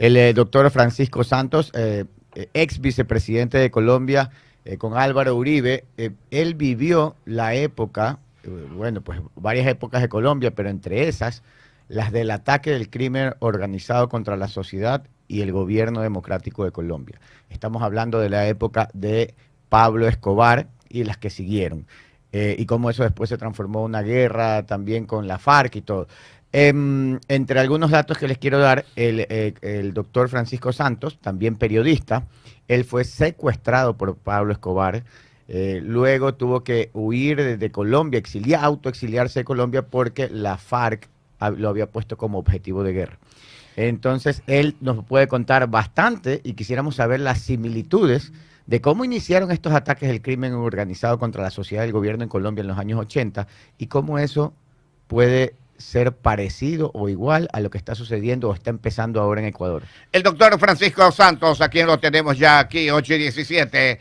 el doctor Francisco Santos, ex vicepresidente de Colombia, con Álvaro Uribe. Él vivió la época, bueno, pues varias épocas de Colombia, pero entre esas, las del ataque del crimen organizado contra la sociedad y el gobierno democrático de Colombia. Estamos hablando de la época de Pablo Escobar y las que siguieron. Y cómo eso después se transformó en una guerra también con la FARC y todo. Entre algunos datos que les quiero dar, el doctor Francisco Santos, también periodista, él fue secuestrado por Pablo Escobar, luego tuvo que huir de Colombia, autoexiliarse de Colombia porque la FARC lo había puesto como objetivo de guerra. Entonces, él nos puede contar bastante y quisiéramos saber las similitudes de cómo iniciaron estos ataques del crimen organizado contra la sociedad y el gobierno en Colombia en los años 80 y cómo eso puede ser parecido o igual a lo que está sucediendo o está empezando ahora en Ecuador. El doctor Francisco Santos, a quien lo tenemos ya aquí, 8:17.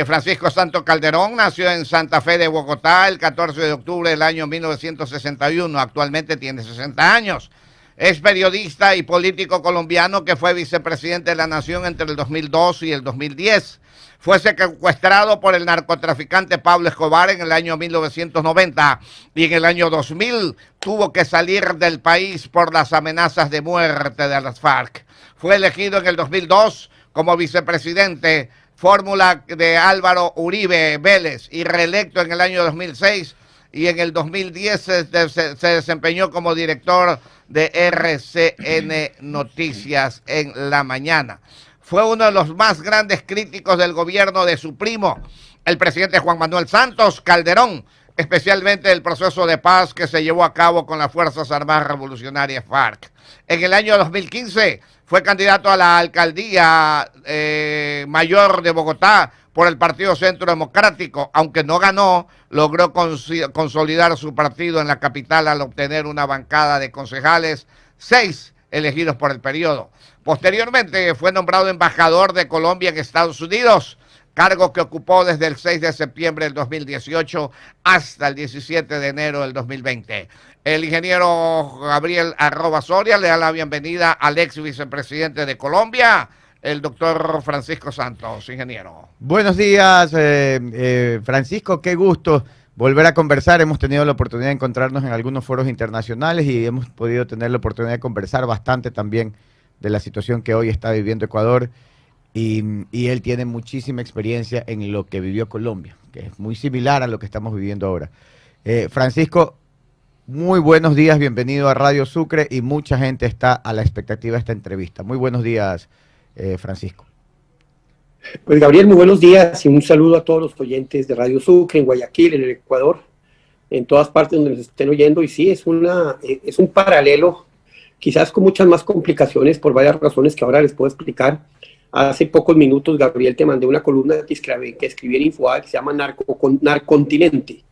Francisco Santos Calderón nació en Santa Fe de Bogotá el 14 de octubre del año 1961. Actualmente tiene 60 años. Es periodista y político colombiano que fue vicepresidente de la Nación entre el 2002 y el 2010. Fue secuestrado por el narcotraficante Pablo Escobar en el año 1990 y en el año 2000 tuvo que salir del país por las amenazas de muerte de las FARC. Fue elegido en el 2002 como vicepresidente, fórmula de Álvaro Uribe Vélez, y reelecto en el año 2006 y en el 2010 se desempeñó como director de RCN Noticias en la mañana. Fue uno de los más grandes críticos del gobierno de su primo, el presidente Juan Manuel Santos Calderón, especialmente el proceso de paz que se llevó a cabo con las Fuerzas Armadas Revolucionarias FARC. En el año 2015 fue candidato a la alcaldía mayor de Bogotá por el Partido Centro Democrático. Aunque no ganó, logró consolidar su partido en la capital al obtener una bancada de concejales, 6 elegidos por el periodo. Posteriormente fue nombrado embajador de Colombia en Estados Unidos, cargo que ocupó desde el 6 de septiembre del 2018 hasta el 17 de enero del 2020. El ingeniero Gabriel Arroba Soria le da la bienvenida al ex vicepresidente de Colombia, el doctor Francisco Santos. Ingeniero. Buenos días, Francisco, qué gusto volver a conversar. Hemos tenido la oportunidad de encontrarnos en algunos foros internacionales y hemos podido tener la oportunidad de conversar bastante también de la situación que hoy está viviendo Ecuador, y él tiene muchísima experiencia en lo que vivió Colombia, que es muy similar a lo que estamos viviendo ahora. Francisco, muy buenos días, bienvenido a Radio Sucre, y mucha gente está a la expectativa de esta entrevista. Muy buenos días, Francisco. Pues Gabriel, muy buenos días y un saludo a todos los oyentes de Radio Sucre en Guayaquil, en el Ecuador, en todas partes donde nos estén oyendo. Y sí, es un paralelo, quizás con muchas más complicaciones por varias razones que ahora les puedo explicar. Hace pocos minutos, Gabriel, te mandé una columna que escribí en Infobae que se llama Narcocontinente.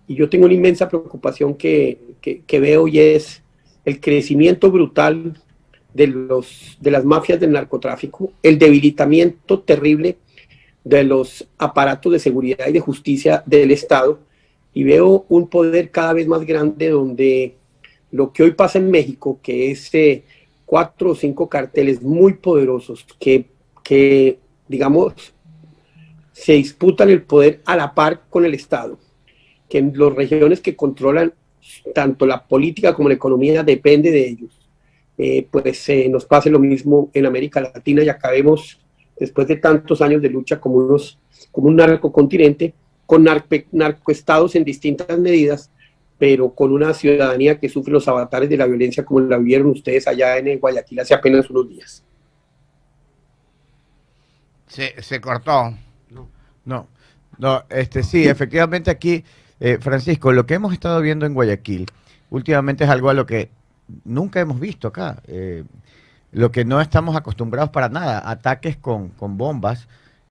Y yo tengo una inmensa preocupación que veo, y es el crecimiento brutal de las mafias del narcotráfico, el debilitamiento terrible de los aparatos de seguridad y de justicia del Estado, y veo un poder cada vez más grande donde lo que hoy pasa en México, que es 4 o 5 carteles muy poderosos que digamos, se disputan el poder a la par con el Estado, que en las regiones que controlan tanto la política como la economía depende de ellos. Nos pase lo mismo en América Latina y acabemos, después de tantos años de lucha, como un narcocontinente, con narcoestados en distintas medidas, pero con una ciudadanía que sufre los avatares de la violencia como la vieron ustedes allá en Guayaquil hace apenas unos días. Se cortó. No, sí, efectivamente aquí, Francisco, lo que hemos estado viendo en Guayaquil últimamente es algo a lo que nunca hemos visto acá, lo que no estamos acostumbrados para nada, ataques con bombas,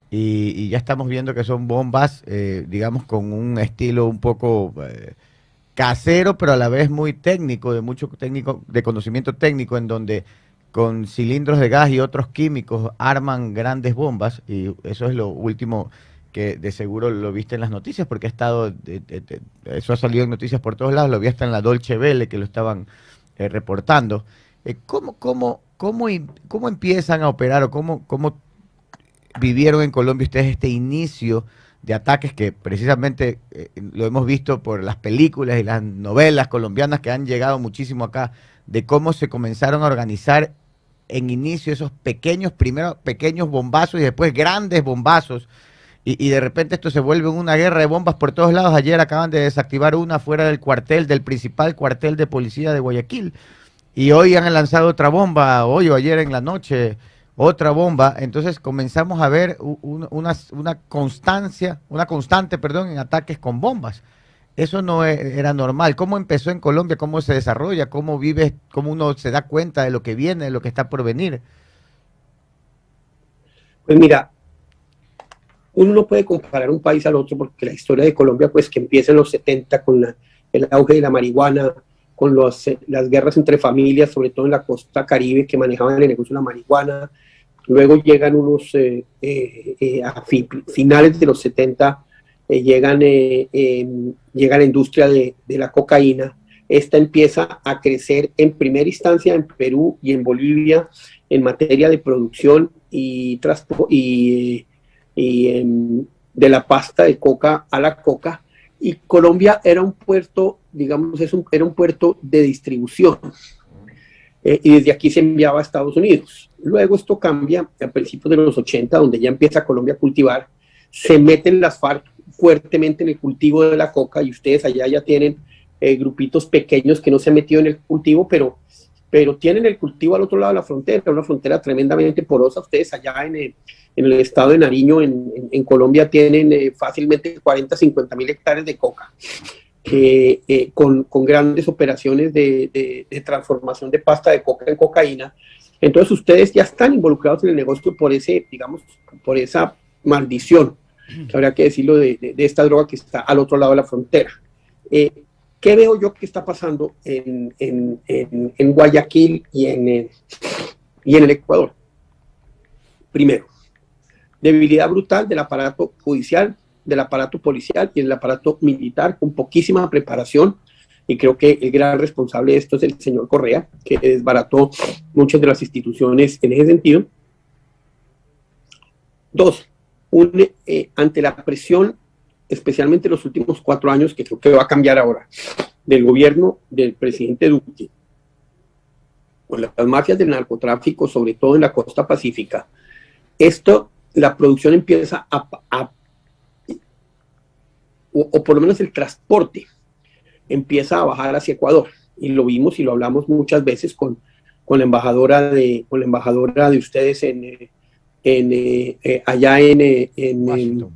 y ya estamos viendo que son bombas, digamos, con un estilo un poco casero, pero a la vez muy técnico, de conocimiento técnico, en donde con cilindros de gas y otros químicos arman grandes bombas, y eso es lo último que de seguro lo viste en las noticias, porque eso ha salido en noticias por todos lados, lo vi hasta en la Dolce Vele, que lo estaban reportando. ¿Cómo cómo empiezan a operar o cómo vivieron en Colombia ustedes este inicio de ataques que precisamente lo hemos visto por las películas y las novelas colombianas que han llegado muchísimo acá, de cómo se comenzaron a organizar en inicio esos primero pequeños bombazos y después grandes bombazos, y de repente esto se vuelve una guerra de bombas por todos lados? Ayer acaban de desactivar una fuera del cuartel, del principal cuartel de policía de Guayaquil, y hoy han lanzado otra bomba, hoy o ayer en la noche, otra bomba. Entonces comenzamos a ver una constante, perdón, en ataques con bombas. Eso no era normal. ¿Cómo empezó en Colombia? ¿Cómo se desarrolla? ¿Cómo vive? ¿Cómo uno se da cuenta de lo que viene, de lo que está por venir? Pues mira, uno no puede comparar un país al otro porque la historia de Colombia, pues que empieza en los 70 con el auge de la marihuana, con las guerras entre familias, sobre todo en la costa caribe, que manejaban el negocio de la marihuana. Luego llegan a finales de los 70, llega la industria de la cocaína. Esta empieza a crecer en primera instancia en Perú y en Bolivia en materia de producción y de la pasta de coca a la coca. Y Colombia era un puerto, digamos, era un puerto de distribución. Y desde aquí se enviaba a Estados Unidos. Luego esto cambia a principios de los 80, donde ya empieza Colombia a cultivar. Se meten las FARC fuertemente en el cultivo de la coca, y ustedes allá ya tienen grupitos pequeños que no se han metido en el cultivo, pero tienen el cultivo al otro lado de la frontera, una frontera tremendamente porosa. Ustedes allá en el estado de Nariño, en Colombia, tienen fácilmente 40, 50 mil hectáreas de coca, con grandes operaciones de transformación de pasta de coca en cocaína. Entonces ustedes ya están involucrados en el negocio por esa maldición, que habría que decirlo, de esta droga que está al otro lado de la frontera. ¿Qué veo yo que está pasando en Guayaquil y en el Ecuador? Primero, debilidad brutal del aparato judicial, del aparato policial y del aparato militar, con poquísima preparación, y creo que el gran responsable de esto es el señor Correa, que desbarató muchas de las instituciones en ese sentido. Dos, ante la presión, especialmente en los últimos 4 años, que creo que va a cambiar ahora, del gobierno del presidente Duque, con las mafias del narcotráfico, sobre todo en la costa pacífica, la producción empieza o por lo menos el transporte empieza a bajar hacia Ecuador, y lo vimos y lo hablamos muchas veces con la embajadora de ustedes allá en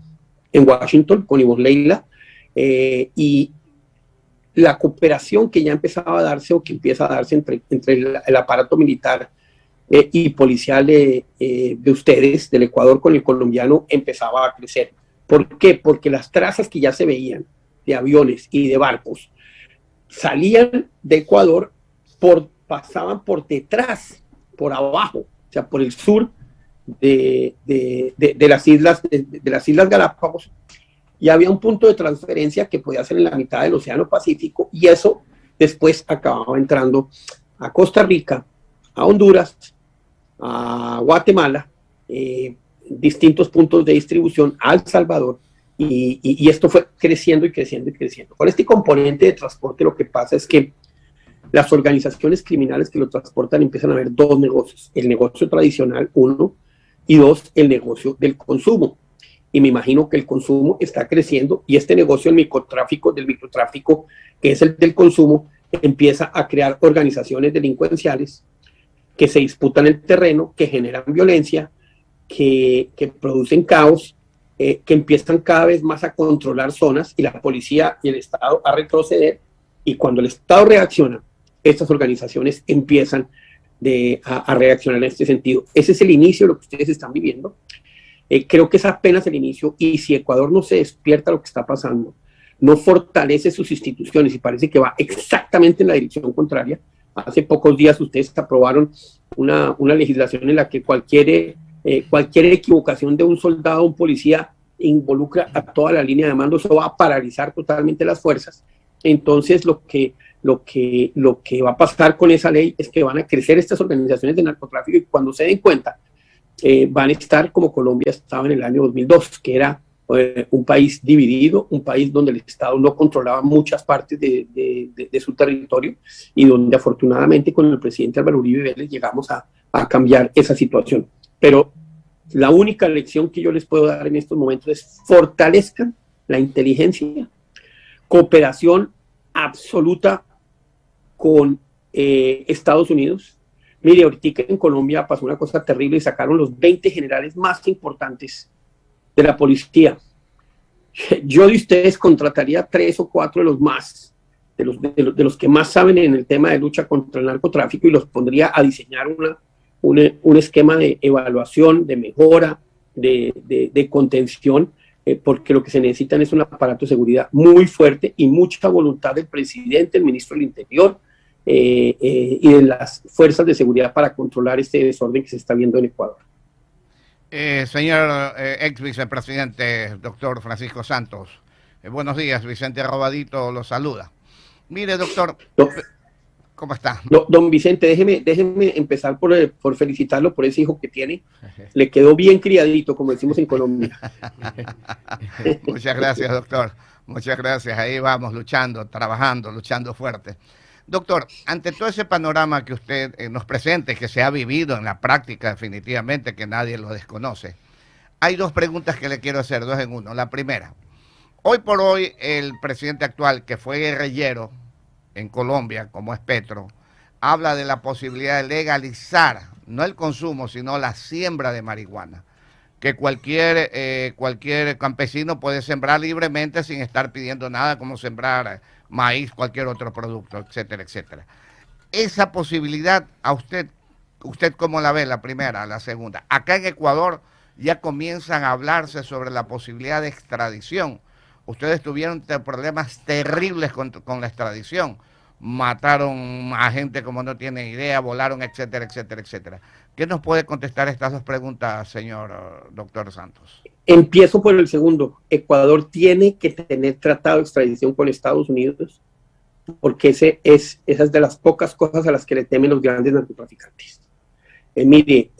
Washington, con Ivonne Leila, y la cooperación que ya empezaba a darse, o que empieza a darse entre el aparato militar y policial de ustedes, del Ecuador, con el colombiano, empezaba a crecer. ¿Por qué? Porque las trazas que ya se veían de aviones y de barcos salían de Ecuador, pasaban por detrás, por abajo, o sea, por el sur de las islas Galápagos, y había un punto de transferencia que podía ser en la mitad del Océano Pacífico, y eso después acababa entrando a Costa Rica, a Honduras, a Guatemala, distintos puntos de distribución, a El Salvador, y esto fue creciendo y creciendo y creciendo. Con este componente de transporte, lo que pasa es que las organizaciones criminales que lo transportan empiezan a ver 2 negocios: el negocio tradicional, 1, y 2, el negocio del consumo. Y me imagino que el consumo está creciendo, y este negocio del microtráfico, que es el del consumo, empieza a crear organizaciones delincuenciales que se disputan el terreno, que generan violencia, que producen caos, que empiezan cada vez más a controlar zonas, y la policía y el Estado a retroceder. Y cuando el Estado reacciona, estas organizaciones empiezan a reaccionar en este sentido. Ese es el inicio de lo que ustedes están viviendo. Creo que es apenas el inicio, y si Ecuador no se despierta a lo que está pasando, no fortalece sus instituciones, y parece que va exactamente en la dirección contraria. Hace pocos días ustedes aprobaron una legislación en la que cualquier equivocación de un soldado o un policía involucra a toda la línea de mando. Eso va a paralizar totalmente las fuerzas. Entonces lo que lo que va a pasar con esa ley es que van a crecer estas organizaciones de narcotráfico y cuando se den cuenta van a estar como Colombia estaba en el año 2002, que era un país dividido, un país donde el Estado no controlaba muchas partes de su territorio y donde afortunadamente con el presidente Álvaro Uribe Vélez llegamos a cambiar esa situación. Pero la única lección que yo les puedo dar en estos momentos es fortalezcan la inteligencia, cooperación absoluta con Estados Unidos. Mire, ahorita en Colombia pasó una cosa terrible y sacaron los 20 generales más importantes de la policía. Yo de ustedes contrataría 3 o 4 de los más, de los que más saben en el tema de lucha contra el narcotráfico y los pondría a diseñar un esquema de evaluación, de mejora, de contención, porque lo que se necesitan es un aparato de seguridad muy fuerte y mucha voluntad del presidente, el ministro del Interior y de las fuerzas de seguridad para controlar este desorden que se está viendo en Ecuador. Señor ex vicepresidente, doctor Francisco Santos, buenos días, Vicente Robadito lo saluda. Mire, doctor, ¿cómo está? No, don Vicente, déjeme empezar por felicitarlo por ese hijo que tiene. Le quedó bien criadito, como decimos en Colombia. Muchas gracias, doctor. Muchas gracias. Ahí vamos luchando, trabajando, luchando fuerte. Doctor, ante todo ese panorama que usted nos presenta, que se ha vivido en la práctica definitivamente, que nadie lo desconoce, hay 2 preguntas que le quiero hacer, 2 en 1. La primera, hoy por hoy el presidente actual, que fue guerrillero en Colombia, como es Petro, habla de la posibilidad de legalizar, no el consumo, sino la siembra de marihuana, que cualquier campesino puede sembrar libremente sin estar pidiendo nada, como sembrar maíz, cualquier otro producto, etcétera, etcétera. Esa posibilidad, a usted cómo la ve, la primera, la segunda. Acá en Ecuador ya comienzan a hablarse sobre la posibilidad de extradición. Ustedes tuvieron problemas terribles con la extradición. Mataron a gente como no tiene idea, volaron, etcétera, etcétera, etcétera. ¿Qué nos puede contestar estas 2 preguntas, señor doctor Santos? Empiezo por el segundo. Ecuador tiene que tener tratado de extradición con Estados Unidos porque esa es de las pocas cosas a las que le temen los grandes narcotraficantes. Mire,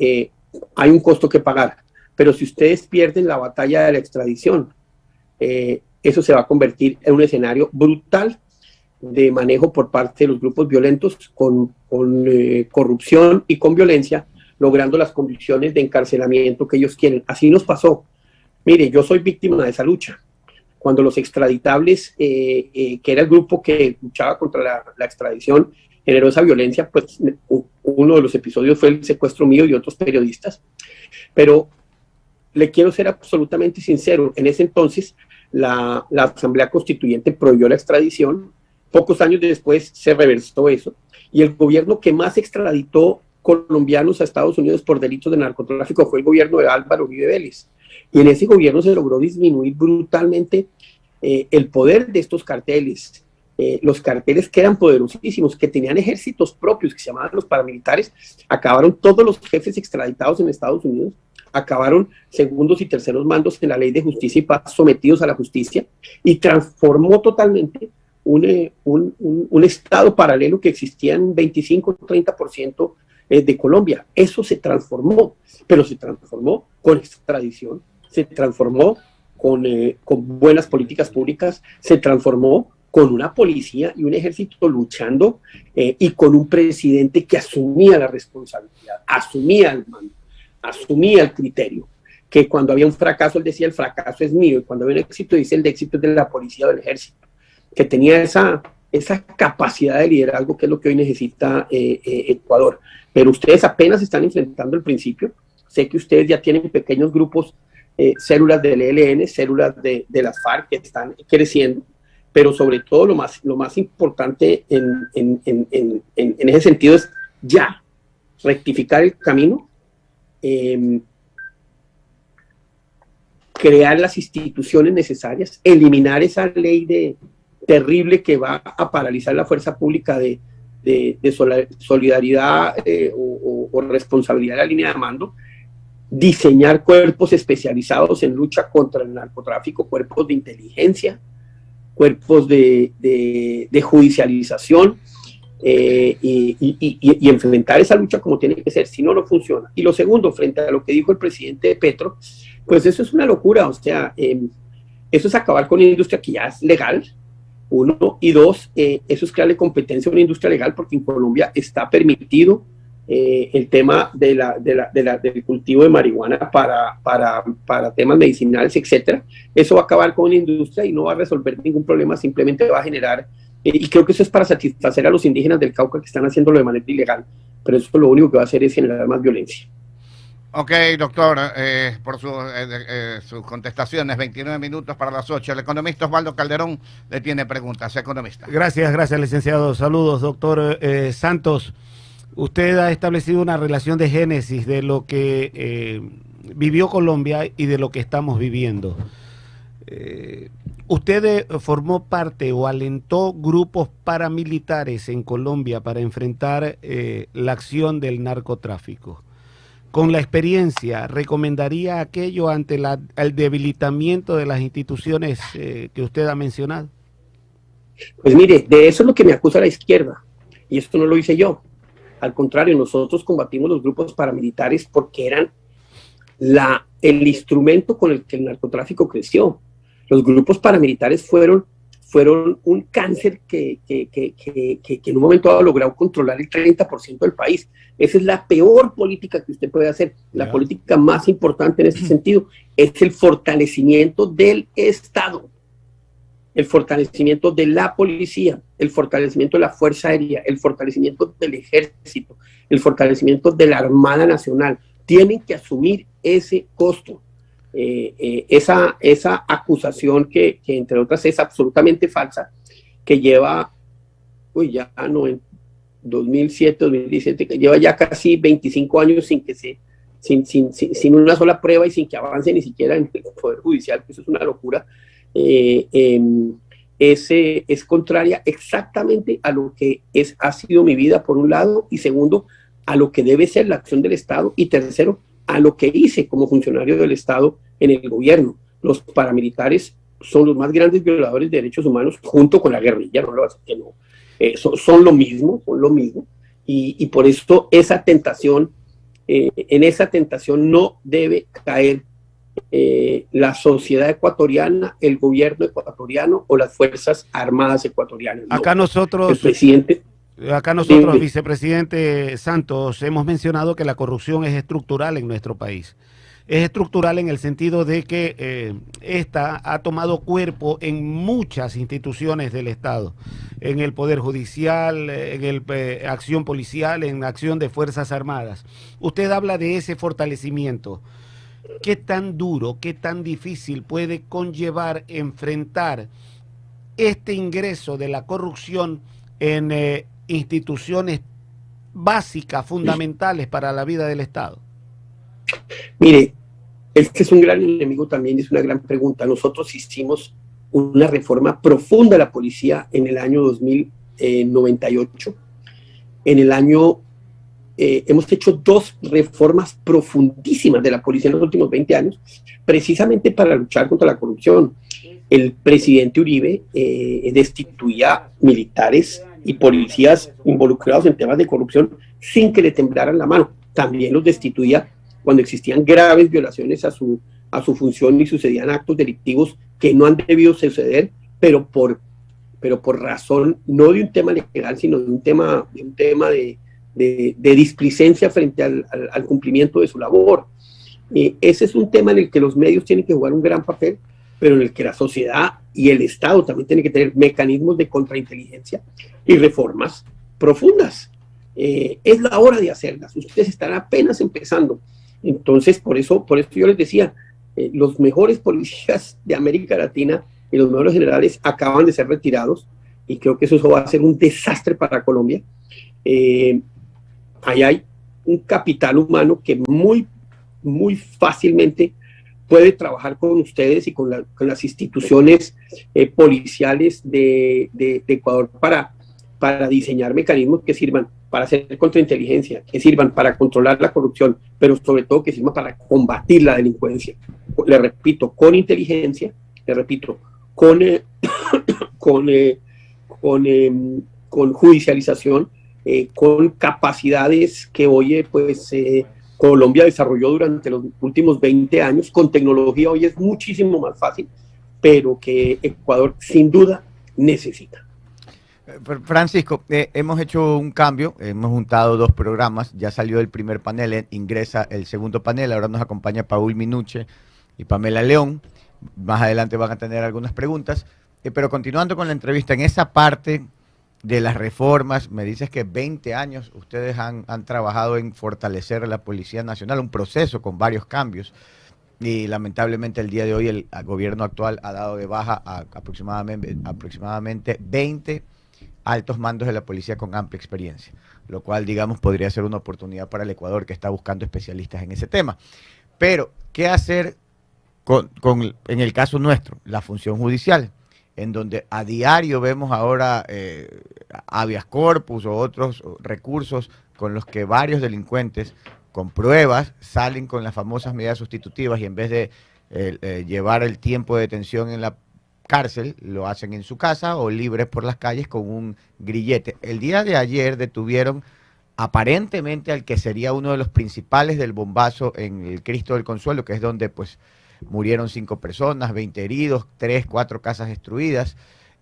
hay un costo que pagar, pero si ustedes pierden la batalla de la extradición, eso se va a convertir en un escenario brutal de manejo por parte de los grupos violentos con corrupción y con violencia, logrando las condiciones de encarcelamiento que ellos quieren. Así nos pasó. Mire, yo soy víctima de esa lucha. Cuando los extraditables, que era el grupo que luchaba contra la extradición, generó esa violencia, pues uno de los episodios fue el secuestro mío y otros periodistas. Pero le quiero ser absolutamente sincero. En ese entonces, la Asamblea Constituyente prohibió la extradición. Pocos años después se reversó eso. Y el gobierno que más extraditó colombianos a Estados Unidos por delitos de narcotráfico fue el gobierno de Álvaro Uribe Vélez. Y en ese gobierno se logró disminuir brutalmente el poder de estos carteles. Los carteles que eran poderosísimos, que tenían ejércitos propios, que se llamaban los paramilitares, acabaron todos los jefes extraditados en Estados Unidos, acabaron segundos y terceros mandos en la ley de justicia y paz sometidos a la justicia, y transformó totalmente un estado paralelo que existía en 25-30% de Colombia. Eso se transformó, pero se transformó con extradición, se transformó con buenas políticas públicas, se transformó con una policía y un ejército luchando y con un presidente que asumía la responsabilidad, asumía el mando, asumía el criterio, que cuando había un fracaso él decía el fracaso es mío, y cuando había un éxito dice el éxito es de la policía o del ejército, que tenía esa capacidad de liderazgo que es lo que hoy necesita Ecuador. Pero ustedes apenas están enfrentando el principio. Sé que ustedes ya tienen pequeños grupos, células del ELN, células de las FARC que están creciendo, pero sobre todo lo más importante en ese sentido es ya rectificar el camino, crear las instituciones necesarias, eliminar esa ley terrible que va a paralizar la fuerza pública de solidaridad o responsabilidad de la línea de mando, diseñar cuerpos especializados en lucha contra el narcotráfico, cuerpos de inteligencia, cuerpos de judicialización, y enfrentar esa lucha como tiene que ser, si no, no funciona. Y lo segundo, frente a lo que dijo el presidente Petro, pues eso es una locura, o sea, eso es acabar con una industria que ya es legal, uno, y dos, eso es crearle competencia a una industria legal, porque en Colombia está permitido el tema del cultivo de marihuana para temas medicinales, etcétera. Eso va a acabar con una industria y no va a resolver ningún problema, simplemente va a generar, y creo que eso es para satisfacer a los indígenas del Cauca que están haciéndolo de manera ilegal, pero eso lo único que va a hacer es generar más violencia. Ok, doctor, por sus contestaciones, 29 minutos para las 8. El economista Osvaldo Calderón le tiene preguntas. Economista. Gracias, licenciado. Saludos, doctor Santos. Usted ha establecido una relación de génesis de lo que vivió Colombia y de lo que estamos viviendo. ¿Usted formó parte o alentó grupos paramilitares en Colombia para enfrentar la acción del narcotráfico? Con la experiencia, ¿recomendaría aquello ante el debilitamiento de las instituciones que usted ha mencionado? Pues mire, de eso es lo que me acusa la izquierda, y esto no lo hice yo. Al contrario, nosotros combatimos los grupos paramilitares porque eran el instrumento con el que el narcotráfico creció. Los grupos paramilitares fueron un cáncer que en un momento ha logrado controlar el 30% del país. Esa es la peor política que usted puede hacer. La política más importante en este sentido es el fortalecimiento del Estado, el fortalecimiento de la policía, el fortalecimiento de la Fuerza Aérea, el fortalecimiento del Ejército, el fortalecimiento de la Armada Nacional. Tienen que asumir ese costo. Esa acusación que entre otras es absolutamente falsa, que lleva, ya no, en 2007, 2017, que lleva ya casi 25 años sin una sola prueba y sin que avance ni siquiera en el Poder Judicial, que eso es una locura. Es contraria exactamente a lo que ha sido mi vida, por un lado, y segundo, a lo que debe ser la acción del Estado, y tercero, a lo que hice como funcionario del Estado en el gobierno. Los paramilitares son los más grandes violadores de derechos humanos junto con la guerrilla, no lo hace que no. Son lo mismo, y por eso esa tentación, en esa tentación no debe caer la sociedad ecuatoriana, el gobierno ecuatoriano o las Fuerzas Armadas ecuatorianas. Acá no. nosotros... El presidente... Acá nosotros, vicepresidente Santos, hemos mencionado que la corrupción es estructural en nuestro país. Es estructural en el sentido de que esta ha tomado cuerpo en muchas instituciones del Estado, en el Poder Judicial, en acción policial, en acción de Fuerzas Armadas. Usted habla de ese fortalecimiento. ¿Qué tan duro, qué tan difícil puede conllevar enfrentar este ingreso de la corrupción en instituciones básicas, fundamentales para la vida del Estado? Mire, este es un gran enemigo también, es una gran pregunta. Nosotros hicimos una reforma profunda de la policía en el año 2098. En el año, hemos hecho 2 reformas profundísimas de la policía en los últimos 20 años, precisamente para luchar contra la corrupción. El presidente Uribe destituía militares y policías involucrados en temas de corrupción sin que le temblaran la mano. También los destituía cuando existían graves violaciones a su función y sucedían actos delictivos que no han debido suceder, pero por razón no de un tema legal, sino de un tema de displicencia frente al cumplimiento de su labor. Ese es un tema en el que los medios tienen que jugar un gran papel, pero en el que la sociedad y el Estado también tienen que tener mecanismos de contrainteligencia y reformas profundas. Es la hora de hacerlas. Ustedes están apenas empezando. Entonces, por eso yo les decía, los mejores policías de América Latina y los mejores generales acaban de ser retirados, y creo que eso va a ser un desastre para Colombia. Ahí hay un capital humano que muy fácilmente puede trabajar con ustedes y con las instituciones policiales de Ecuador para diseñar mecanismos que sirvan para hacer contrainteligencia, que sirvan para controlar la corrupción, pero sobre todo que sirvan para combatir la delincuencia. Le repito, con inteligencia, le repito, con con, con, con judicialización, con capacidades que hoy pues Colombia desarrolló durante los últimos 20 años. Con tecnología hoy es muchísimo más fácil, pero que Ecuador sin duda necesita. Francisco, hemos hecho un cambio, hemos juntado dos programas, ya salió el primer panel, ingresa el segundo panel, ahora nos acompaña Paul Minuche y Pamela León, más adelante van a tener algunas preguntas, pero continuando con la entrevista, en esa parte de las reformas, me dices que 20 años ustedes han trabajado en fortalecer a la Policía Nacional, un proceso con varios cambios, y lamentablemente el día de hoy el gobierno actual ha dado de baja a aproximadamente 20 altos mandos de la policía con amplia experiencia, lo cual, digamos, podría ser una oportunidad para el Ecuador, que está buscando especialistas en ese tema. Pero, ¿qué hacer en el caso nuestro? La función judicial, en donde a diario vemos ahora habeas corpus o otros recursos con los que varios delincuentes con pruebas salen con las famosas medidas sustitutivas y en vez de llevar el tiempo de detención en la cárcel, lo hacen en su casa o libres por las calles con un grillete. El día de ayer detuvieron aparentemente al que sería uno de los principales del bombazo en el Cristo del Consuelo, que es donde pues murieron 5 personas, 20 heridos, 3, 4 casas destruidas,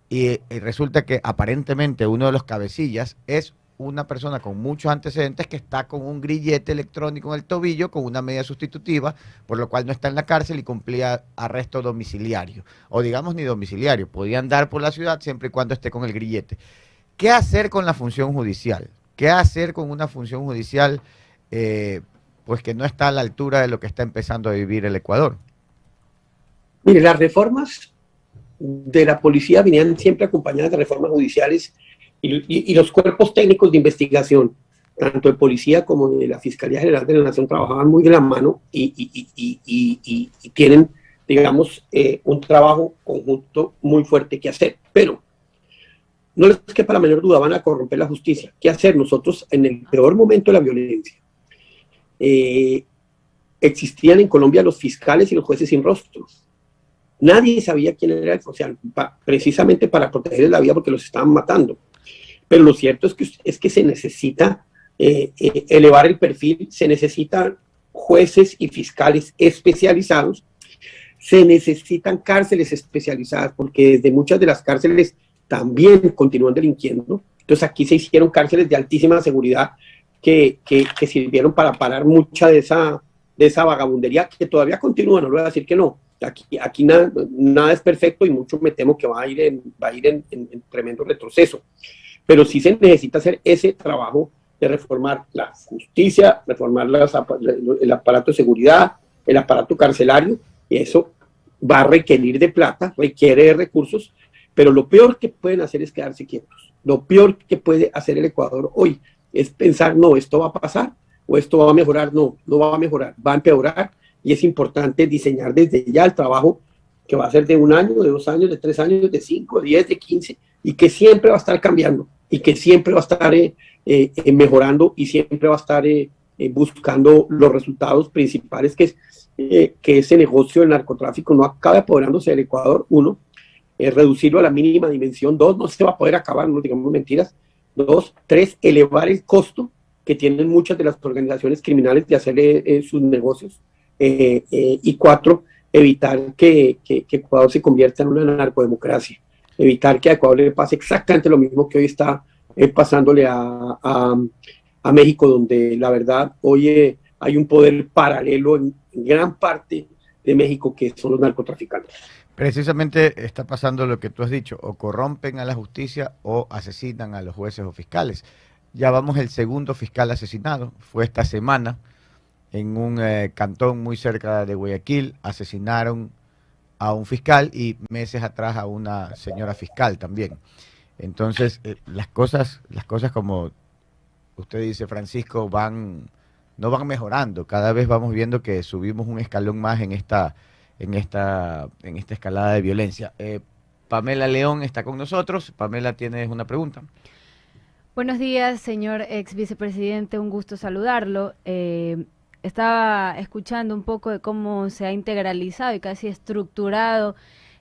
y resulta que aparentemente uno de los cabecillas es una persona con muchos antecedentes que está con un grillete electrónico en el tobillo, con una medida sustitutiva, por lo cual no está en la cárcel y cumplía arresto domiciliario, o digamos ni domiciliario, podía andar por la ciudad siempre y cuando esté con el grillete. ¿Qué hacer con la función judicial? ¿Qué hacer con una función judicial pues que no está a la altura de lo que está empezando a vivir el Ecuador? Mire, las reformas de la policía venían siempre acompañadas de reformas judiciales y los cuerpos técnicos de investigación, tanto de policía como de la Fiscalía General de la Nación, trabajaban muy de la mano y tienen, digamos, un trabajo conjunto muy fuerte que hacer. Pero no les quepa la menor duda, van a corromper la justicia. ¿Qué hacer? Nosotros, en el peor momento de la violencia, existían en Colombia los fiscales y los jueces sin rostro. Nadie sabía quién era, o sea, precisamente para protegerles la vida porque los estaban matando. Pero lo cierto es que se necesita elevar el perfil, se necesitan jueces y fiscales especializados, se necesitan cárceles especializadas, porque desde muchas de las cárceles también continúan delinquiendo. Entonces aquí se hicieron cárceles de altísima seguridad que sirvieron para parar mucha de esa vagabundería que todavía continúa, no le voy a decir que no. Aquí nada es perfecto y mucho me temo que va a ir en tremendo retroceso. Pero sí se necesita hacer ese trabajo de reformar la justicia, reformar el aparato de seguridad, el aparato carcelario, y eso va a requerir de plata, requiere de recursos, pero lo peor que pueden hacer es quedarse quietos. Lo peor que puede hacer el Ecuador hoy es pensar, no, esto va a pasar, o esto va a mejorar. No, no va a mejorar, va a empeorar, y es importante diseñar desde ya el trabajo que va a ser de 1 año, de 2 años, de 3 años, de 5, de 10, de 15, y que siempre va a estar cambiando, y que siempre va a estar mejorando, y siempre va a estar buscando los resultados principales, que ese negocio del narcotráfico no acabe apoderándose del Ecuador. 1, reducirlo a la mínima dimensión. 2, no se va a poder acabar, no digamos mentiras. 2, 3, elevar el costo que tienen muchas de las organizaciones criminales de hacerle sus negocios. Y 4, evitar que Ecuador se convierta en una narcodemocracia, evitar que a Ecuador le pase exactamente lo mismo que hoy está pasándole a México, donde la verdad hoy hay un poder paralelo en gran parte de México, que son los narcotraficantes. Precisamente está pasando lo que tú has dicho, o corrompen a la justicia o asesinan a los jueces o fiscales. Ya vamos el segundo fiscal asesinado, fue esta semana en un cantón muy cerca de Guayaquil, asesinaron a un fiscal y meses atrás a una señora fiscal también. Entonces, las cosas como usted dice, Francisco, no van mejorando. Cada vez vamos viendo que subimos un escalón más en esta escalada de violencia. Pamela León está con nosotros. Pamela, ¿tienes una pregunta? Buenos días, señor ex vicepresidente, un gusto saludarlo. Estaba escuchando un poco de cómo se ha integralizado y casi estructurado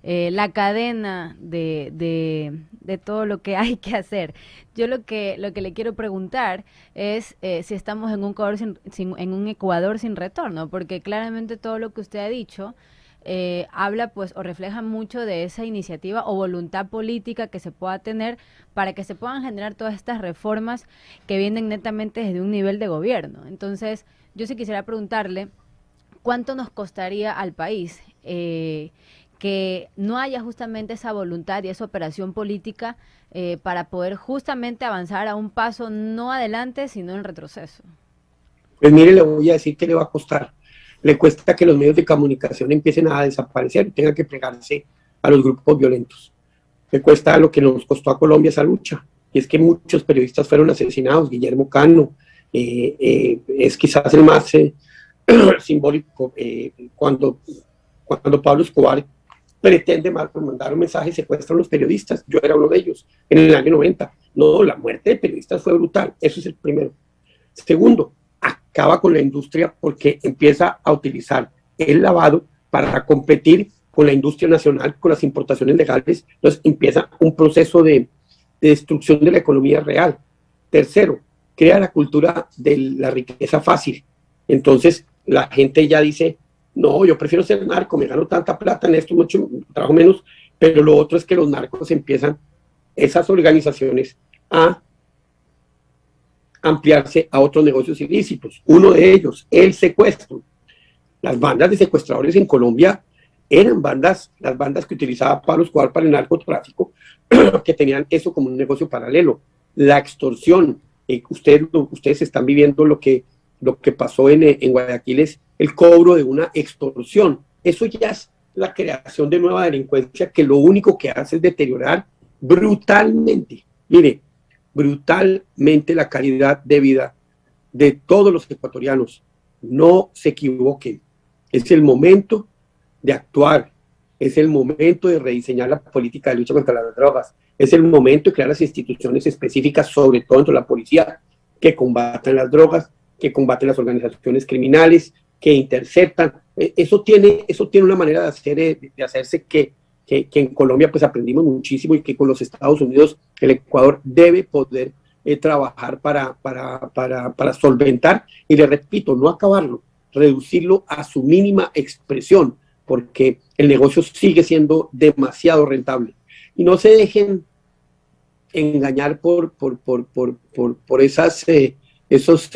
la cadena de todo lo que hay que hacer. Yo lo que le quiero preguntar es si estamos en un Ecuador en un Ecuador sin retorno, porque claramente todo lo que usted ha dicho habla pues o refleja mucho de esa iniciativa o voluntad política que se pueda tener para que se puedan generar todas estas reformas que vienen netamente desde un nivel de gobierno. Entonces, yo sí quisiera preguntarle, ¿cuánto nos costaría al país que no haya justamente esa voluntad y esa operación política para poder justamente avanzar a un paso no adelante, sino en retroceso? Pues mire, le voy a decir que le va a costar. Le cuesta que los medios de comunicación empiecen a desaparecer y tengan que plegarse a los grupos violentos. Le cuesta lo que nos costó a Colombia esa lucha, y es que muchos periodistas fueron asesinados. Guillermo Cano es quizás el más simbólico. Cuando Pablo Escobar pretende mandar un mensaje, secuestran a los periodistas. Yo era uno de ellos en el año 90. No, la muerte de periodistas fue brutal. Eso es el primero. Segundo, acaba con la industria porque empieza a utilizar el lavado para competir con la industria nacional, con las importaciones legales. Entonces empieza un proceso de destrucción de la economía real. Tercero, crea la cultura de la riqueza fácil. Entonces la gente ya dice, no, yo prefiero ser narco, me gano tanta plata en esto, mucho, trabajo menos. Pero lo otro es que los narcos empiezan, esas organizaciones, a ampliarse a otros negocios ilícitos. Uno de ellos, el secuestro. Las bandas de secuestradores en Colombia eran las bandas que utilizaba Pablo Escobar para el narcotráfico, que tenían eso como un negocio paralelo. La extorsión. Ustedes están viviendo lo que pasó en Guayaquil, es el cobro de una extorsión. Eso ya es la creación de nueva delincuencia que lo único que hace es deteriorar brutalmente. Mire, brutalmente la calidad de vida de todos los ecuatorianos. No se equivoquen. Es el momento de actuar. Es el momento de rediseñar la política de lucha contra las drogas. Es el momento de crear las instituciones específicas, sobre todo dentro de la policía, que combaten las drogas, que combaten las organizaciones criminales, que interceptan. Eso tiene una manera de hacerse que en Colombia pues aprendimos muchísimo, y que con los Estados Unidos el Ecuador debe poder trabajar para solventar, y le repito, no acabarlo, reducirlo a su mínima expresión, porque el negocio sigue siendo demasiado rentable. Y no se dejen engañar por esos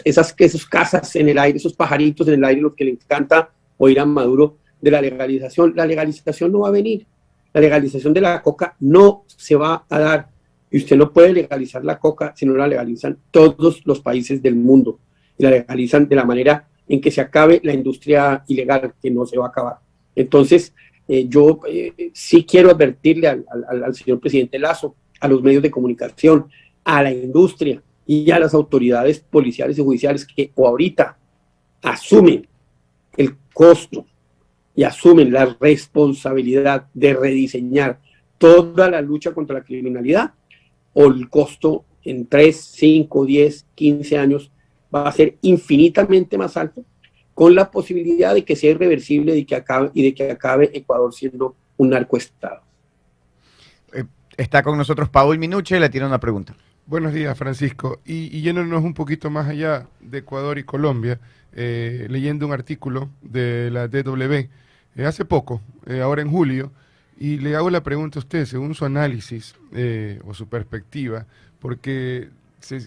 casas en el aire, esos pajaritos en el aire, los que le encanta oír a Maduro de la legalización. La legalización no va a venir. La legalización de la coca no se va a dar, y usted no puede legalizar la coca si no la legalizan todos los países del mundo, y la legalizan de la manera en que se acabe la industria ilegal, que no se va a acabar. Entonces, yo sí quiero advertirle al señor presidente Lasso, a los medios de comunicación, a la industria y a las autoridades policiales y judiciales, que ahorita asumen el costo y asumen la responsabilidad de rediseñar toda la lucha contra la criminalidad, o el costo en 3, 5, 10, 15 años va a ser infinitamente más alto, con la posibilidad de que sea irreversible y de que acabe Ecuador siendo un narcoestado. Está con nosotros Paul Minuche y le tiene una pregunta. Buenos días, Francisco. Y yéndonos un poquito más allá de Ecuador y Colombia, leyendo un artículo de la DW hace poco, ahora en julio, y le hago la pregunta a usted, según su análisis o su perspectiva, porque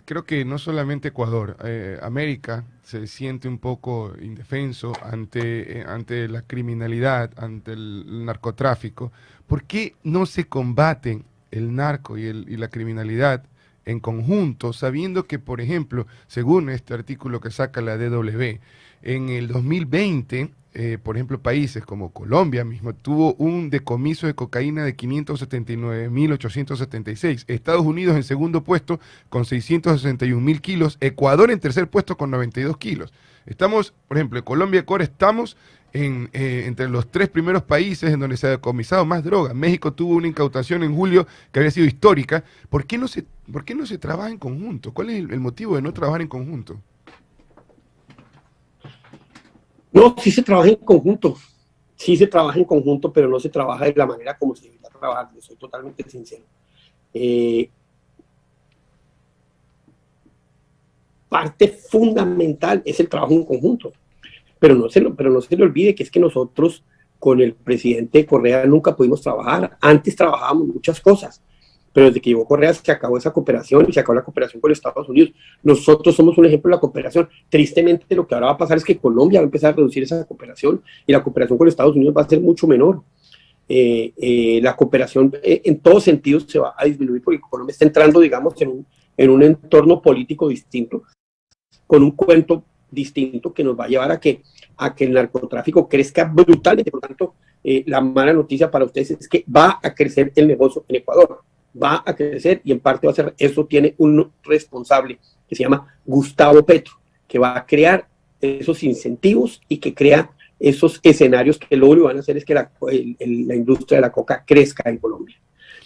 creo que no solamente Ecuador, América se siente un poco indefenso ante la criminalidad, ante el narcotráfico. ¿Por qué no se combaten el narco y la criminalidad en conjunto, sabiendo que, por ejemplo, según este artículo que saca la DW, en el 2020, por ejemplo, países como Colombia mismo tuvo un decomiso de cocaína de 579.876, Estados Unidos en segundo puesto con 661.000 kilos, Ecuador en tercer puesto con 92 kilos. Estamos, por ejemplo, Colombia y Ecuador estamos entre los 3 primeros países en donde se ha decomisado más droga. México tuvo una incautación en julio que había sido histórica. ¿Por qué no se trabaja en conjunto? ¿Cuál es el motivo de no trabajar en conjunto? No, sí se trabaja en conjunto. sí se trabaja en conjunto, pero no se trabaja de la manera como se debería trabajar, soy totalmente sincero. Parte fundamental es el trabajo en conjunto, pero no se le olvide que es que nosotros con el presidente Correa nunca pudimos trabajar. Antes trabajábamos muchas cosas, pero desde que llegó Correa se acabó esa cooperación y se acabó la cooperación con los Estados Unidos. Nosotros somos un ejemplo de la cooperación. Tristemente lo que ahora va a pasar es que Colombia va a empezar a reducir esa cooperación y la cooperación con los Estados Unidos va a ser mucho menor. La cooperación en todos sentidos se va a disminuir porque Colombia está entrando, digamos, en un entorno político distinto, con un cuento distinto que nos va a llevar a que el narcotráfico crezca brutalmente. Por lo tanto, la mala noticia para ustedes es que va a crecer el negocio en Ecuador, va a crecer y en parte va a ser, eso tiene un responsable que se llama Gustavo Petro, que va a crear esos incentivos y que crea esos escenarios que lo único que van a hacer es que la industria de la coca crezca en Colombia.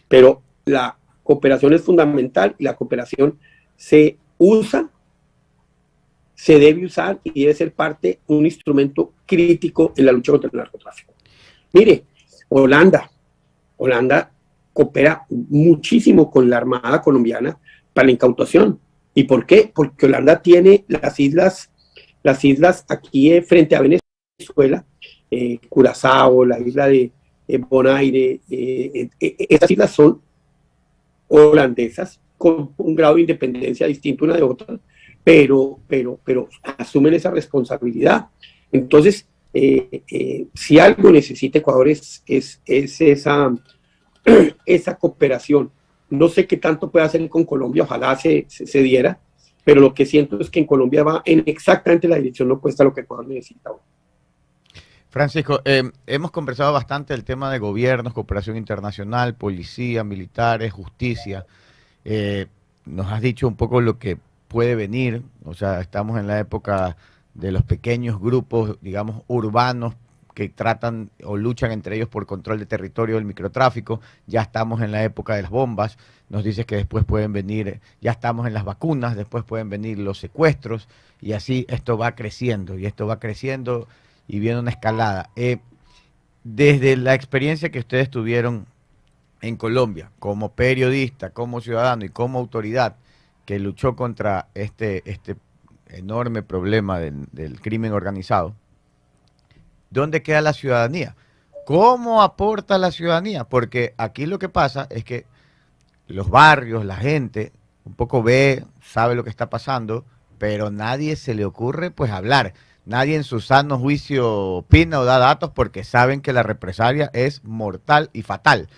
Pero la cooperación es fundamental y la cooperación se usa, se debe usar y debe ser parte, un instrumento crítico en la lucha contra el narcotráfico. Mire, Holanda coopera muchísimo con la Armada colombiana para la incautación. ¿Y por qué? Porque Holanda tiene las islas aquí frente a Venezuela, Curazao, la isla de Bonaire, estas islas son holandesas con un grado de independencia distinto una de otra, pero asumen esa responsabilidad. Entonces, si algo necesita Ecuador es esa cooperación. No sé qué tanto puede hacer con Colombia, ojalá se diera, pero lo que siento es que en Colombia va en exactamente la dirección opuesta a lo que Ecuador necesita hoy. Francisco, hemos conversado bastante del tema de gobiernos, cooperación internacional, policía, militares, justicia. Nos has dicho un poco lo que puede venir, o sea, estamos en la época de los pequeños grupos, digamos, urbanos que tratan o luchan entre ellos por control de territorio del microtráfico. Ya estamos en la época de las bombas. Nos dices que después pueden venir, ya estamos en las vacunas, después pueden venir los secuestros y así esto va creciendo y viene una escalada. Desde la experiencia que ustedes tuvieron en Colombia, como periodista, como ciudadano y como autoridad que luchó contra este enorme problema del crimen organizado, ¿dónde queda la ciudadanía? ¿Cómo aporta la ciudadanía? Porque aquí lo que pasa es que los barrios, la gente, un poco ve, sabe lo que está pasando, pero nadie se le ocurre pues hablar. Nadie en su sano juicio opina o da datos porque saben que la represalia es mortal y fatal.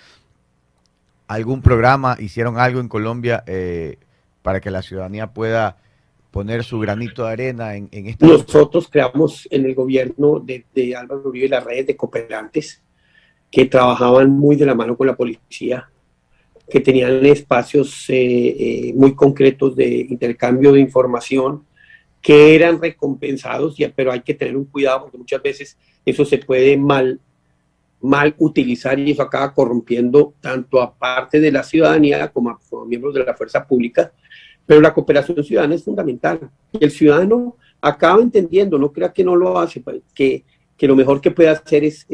¿Algún programa, hicieron algo en Colombia para que la ciudadanía pueda poner su granito de arena en esta lucha? Nosotros creamos en el gobierno de Álvaro Uribe las redes de cooperantes que trabajaban muy de la mano con la policía, que tenían espacios muy concretos de intercambio de información, que eran recompensados, pero hay que tener un cuidado porque muchas veces eso se puede mal utilizar y eso acaba corrompiendo tanto a parte de la ciudadanía como a miembros de la fuerza pública. Pero la cooperación ciudadana es fundamental. Y el ciudadano acaba entendiendo, no crea que no lo hace, que lo mejor que puede hacer es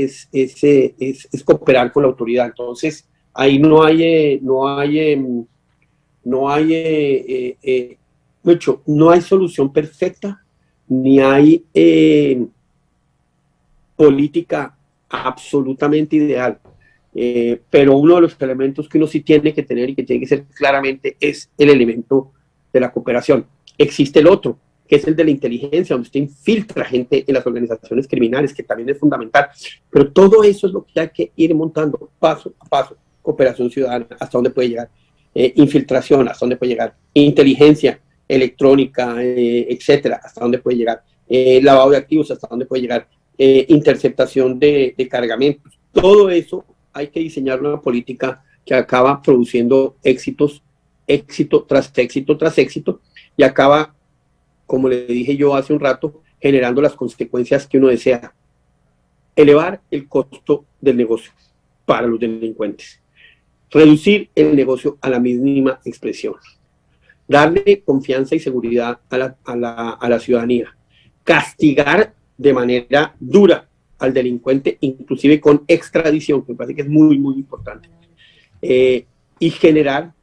cooperar con la autoridad. Entonces, ahí no hay solución perfecta, ni hay política absolutamente ideal. Pero uno de los elementos que uno sí tiene que tener y que tiene que ser claramente es el elemento de la cooperación. Existe el otro, que es el de la inteligencia, donde usted infiltra gente en las organizaciones criminales, que también es fundamental. Pero todo eso es lo que hay que ir montando paso a paso. Cooperación ciudadana, hasta dónde puede llegar. Infiltración, hasta dónde puede llegar. Inteligencia electrónica, etcétera, hasta dónde puede llegar. Lavado de activos, hasta dónde puede llegar. Interceptación de cargamentos. Todo eso hay que diseñar una política que acaba produciendo éxito tras éxito tras éxito y acaba, como le dije yo hace un rato, generando las consecuencias que uno desea. Elevar el costo del negocio para los delincuentes. Reducir el negocio a la mínima expresión. Darle confianza y seguridad a la ciudadanía. Castigar de manera dura al delincuente, inclusive con extradición, que me parece que es muy, muy importante, y generar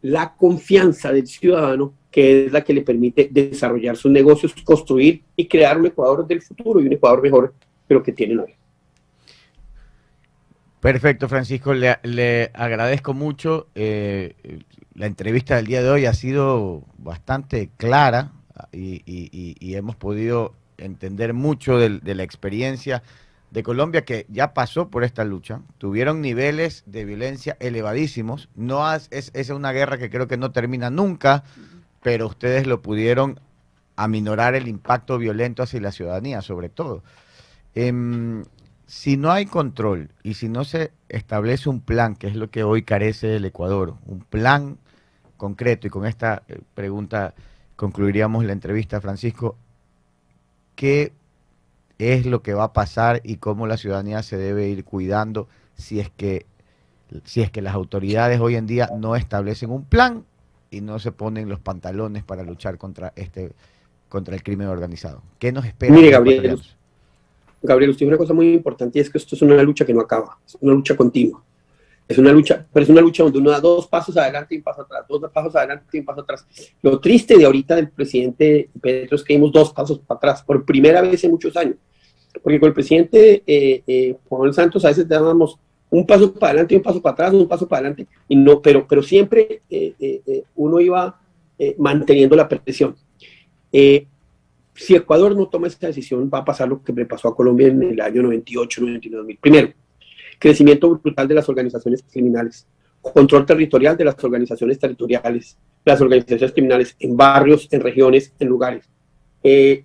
la confianza del ciudadano, que es la que le permite desarrollar sus negocios, construir y crear un Ecuador del futuro y un Ecuador mejor que lo que tienen hoy. Perfecto, Francisco, le agradezco mucho. La entrevista del día de hoy ha sido bastante clara y hemos podido entender mucho de la experiencia de Colombia, que ya pasó por esta lucha. Tuvieron niveles de violencia elevadísimos. Es una guerra que creo que no termina nunca, pero ustedes lo pudieron aminorar el impacto violento hacia la ciudadanía, sobre todo. Si no hay control y si no se establece un plan, que es lo que hoy carece el Ecuador, un plan concreto, y con esta pregunta concluiríamos la entrevista, Francisco, ¿qué es lo que va a pasar y cómo la ciudadanía se debe ir cuidando si es que las autoridades hoy en día no establecen un plan y no se ponen los pantalones para luchar contra el crimen organizado? ¿Qué nos espera? Mire, Gabriel, usted dijo una cosa muy importante, y es que esto es una lucha que no acaba, es una lucha continua. Es una lucha, pero es una lucha donde uno da 2 pasos adelante y un paso atrás, 2 pasos adelante y un paso atrás. Lo triste de ahorita del presidente Petro es que dimos 2 pasos para atrás, por primera vez en muchos años. Porque con el presidente Juan Manuel Santos a veces dábamos un paso para adelante y un paso para atrás, un paso para adelante, y no, pero siempre uno iba manteniendo la presión. Si Ecuador no toma esta decisión, va a pasar lo que le pasó a Colombia en el año 98, 99. Primero, crecimiento brutal de las organizaciones criminales, control territorial de las organizaciones territoriales, las organizaciones criminales en barrios, en regiones, en lugares. De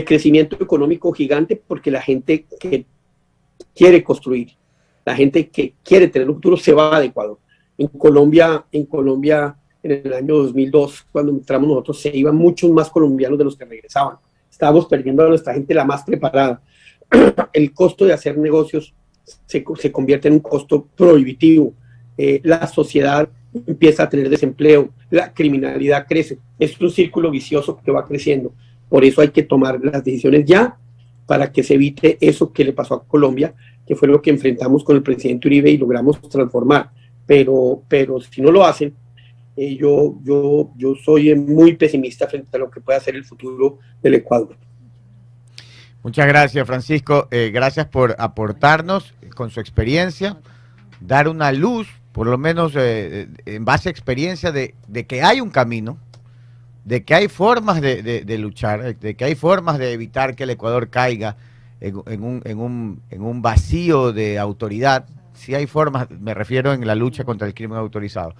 crecimiento económico gigante, porque la gente que quiere construir, la gente que quiere tener un futuro se va de Ecuador. En Colombia, en el año 2002, cuando entramos nosotros, se iban muchos más colombianos de los que regresaban. Estábamos perdiendo a nuestra gente la más preparada. El costo de hacer negocios se convierte en un costo prohibitivo. La sociedad empieza a tener desempleo, la criminalidad crece. Es un círculo vicioso que va creciendo. Por eso hay que tomar las decisiones ya, para que se evite eso que le pasó a Colombia, que fue lo que enfrentamos con el presidente Uribe y logramos transformar. Pero si no lo hacen, yo soy muy pesimista frente a lo que puede hacer el futuro del Ecuador. Muchas gracias, Francisco. Gracias por aportarnos con su experiencia, dar una luz, por lo menos en base a experiencia, de que hay un camino, de que hay formas de luchar, de que hay formas de evitar que el Ecuador caiga en un vacío de autoridad. Sí hay formas, me refiero en la lucha contra el crimen organizado.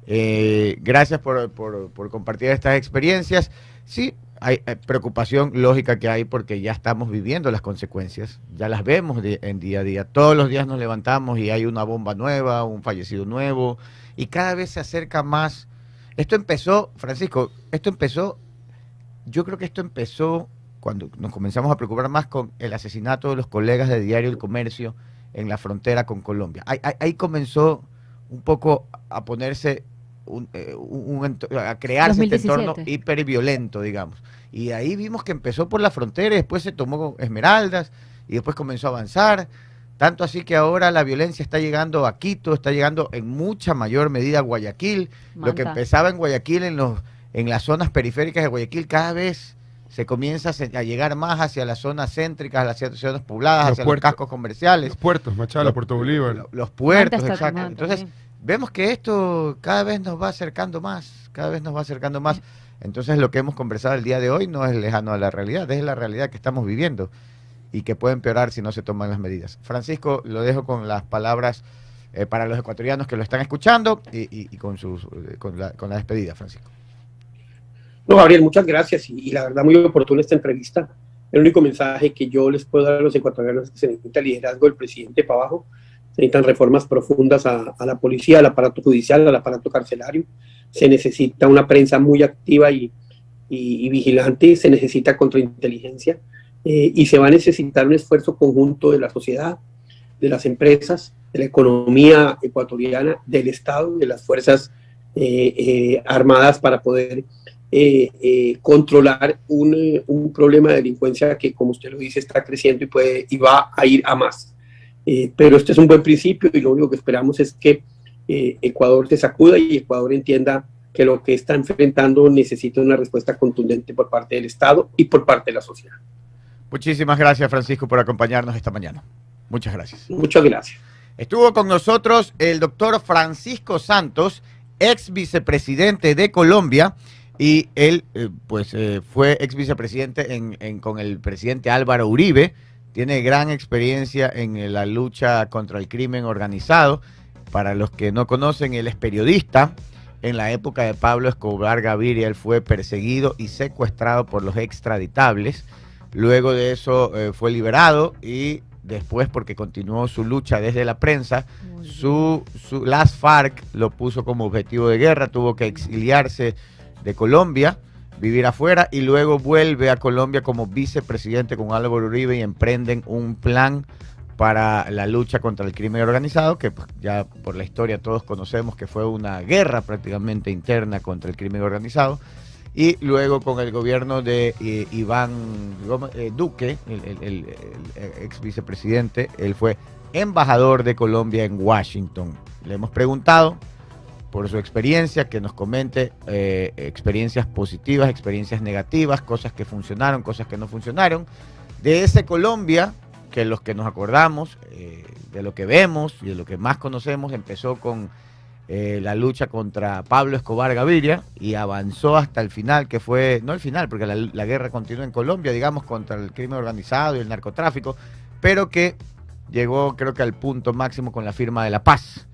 Gracias por compartir estas experiencias. Sí, hay preocupación lógica que hay, porque ya estamos viviendo las consecuencias, ya las vemos en día a día. Todos los días nos levantamos y hay una bomba nueva, un fallecido nuevo, y cada vez se acerca más. Esto empezó, Francisco, yo creo que esto empezó cuando nos comenzamos a preocupar más con el asesinato de los colegas de Diario El Comercio en la frontera con Colombia. Ahí comenzó un poco a ponerse, a crearse 2017. este entorno hiperviolento, digamos. Y ahí vimos que empezó por la frontera, y después se tomó Esmeraldas, y después comenzó a avanzar. Tanto así que ahora la violencia está llegando a Quito, está llegando en mucha mayor medida a Guayaquil. Manta. Lo que empezaba en Guayaquil, en las zonas periféricas de Guayaquil, cada vez se comienza a llegar más hacia las zonas céntricas, hacia las zonas pobladas, hacia los cascos comerciales. Los puertos, Machala, Puerto Bolívar. Los puertos, Manta está exacto. tomando, Entonces, sí. vemos que esto cada vez nos va acercando más, Entonces, lo que hemos conversado el día de hoy no es lejano a la realidad, es la realidad que estamos viviendo y que puede empeorar si no se toman las medidas. Francisco, lo dejo con las palabras para los ecuatorianos que lo están escuchando y con la despedida, Francisco. No, Gabriel, muchas gracias, y la verdad muy oportuna esta entrevista. El único mensaje que yo les puedo dar a los ecuatorianos es que se necesita liderazgo del presidente para abajo, se necesitan reformas profundas a la policía, al aparato judicial, al aparato carcelario, se necesita una prensa muy activa y vigilante, se necesita contrainteligencia, y se va a necesitar un esfuerzo conjunto de la sociedad, de las empresas, de la economía ecuatoriana, del Estado, de las fuerzas armadas, para poder controlar un problema de delincuencia que, como usted lo dice, está creciendo y va a ir a más. Pero este es un buen principio y lo único que esperamos es que Ecuador se sacuda y Ecuador entienda que lo que está enfrentando necesita una respuesta contundente por parte del Estado y por parte de la sociedad. Muchísimas gracias, Francisco, por acompañarnos esta mañana. Muchas gracias. Muchas gracias. Estuvo con nosotros el doctor Francisco Santos, ex vicepresidente de Colombia, y él fue ex vicepresidente con el presidente Álvaro Uribe. Tiene gran experiencia en la lucha contra el crimen organizado. Para los que no conocen, él es periodista. En la época de Pablo Escobar Gaviria, él fue perseguido y secuestrado por los extraditables. Luego de eso fue liberado y después, porque continuó su lucha desde la prensa, las FARC lo puso como objetivo de guerra, tuvo que exiliarse de Colombia, vivir afuera, y luego vuelve a Colombia como vicepresidente con Álvaro Uribe y emprenden un plan para la lucha contra el crimen organizado, que ya por la historia todos conocemos que fue una guerra prácticamente interna contra el crimen organizado. Y luego con el gobierno de Iván Duque, el ex vicepresidente, él fue embajador de Colombia en Washington. Le hemos preguntado por su experiencia, que nos comente experiencias positivas, experiencias negativas, cosas que funcionaron, cosas que no funcionaron. De ese Colombia, que los que nos acordamos, de lo que vemos y de lo que más conocemos, empezó con la lucha contra Pablo Escobar Gaviria y avanzó hasta el final, que fue, no el final, porque la guerra continuó en Colombia, digamos, contra el crimen organizado y el narcotráfico, pero que llegó, creo que al punto máximo con la firma de la paz.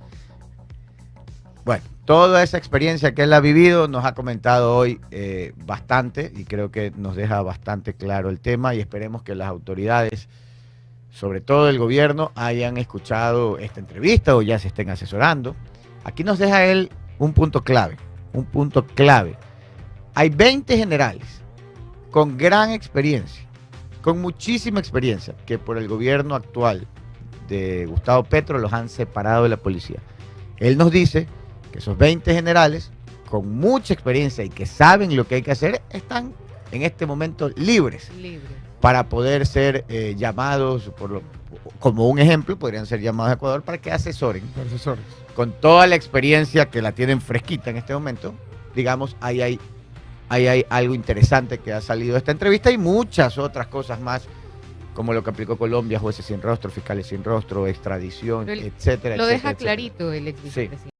Bueno, toda esa experiencia que él ha vivido nos ha comentado hoy bastante, y creo que nos deja bastante claro el tema, y esperemos que las autoridades, sobre todo el gobierno, hayan escuchado esta entrevista o ya se estén asesorando. Aquí nos deja él un punto clave, Hay 20 generales con gran experiencia, con muchísima experiencia, que por el gobierno actual de Gustavo Petro los han separado de la policía. Él nos dice que esos 20 generales, con mucha experiencia y que saben lo que hay que hacer, están en este momento libres. Para poder ser llamados, como un ejemplo, podrían ser llamados a Ecuador para que asesoren. Asesores. Con toda la experiencia que la tienen fresquita en este momento, digamos, ahí hay algo interesante que ha salido de esta entrevista y muchas otras cosas más, como lo que aplicó Colombia, jueces sin rostro, fiscales sin rostro, extradición, etcétera. Lo deja clarito el ex vicepresidente. Sí.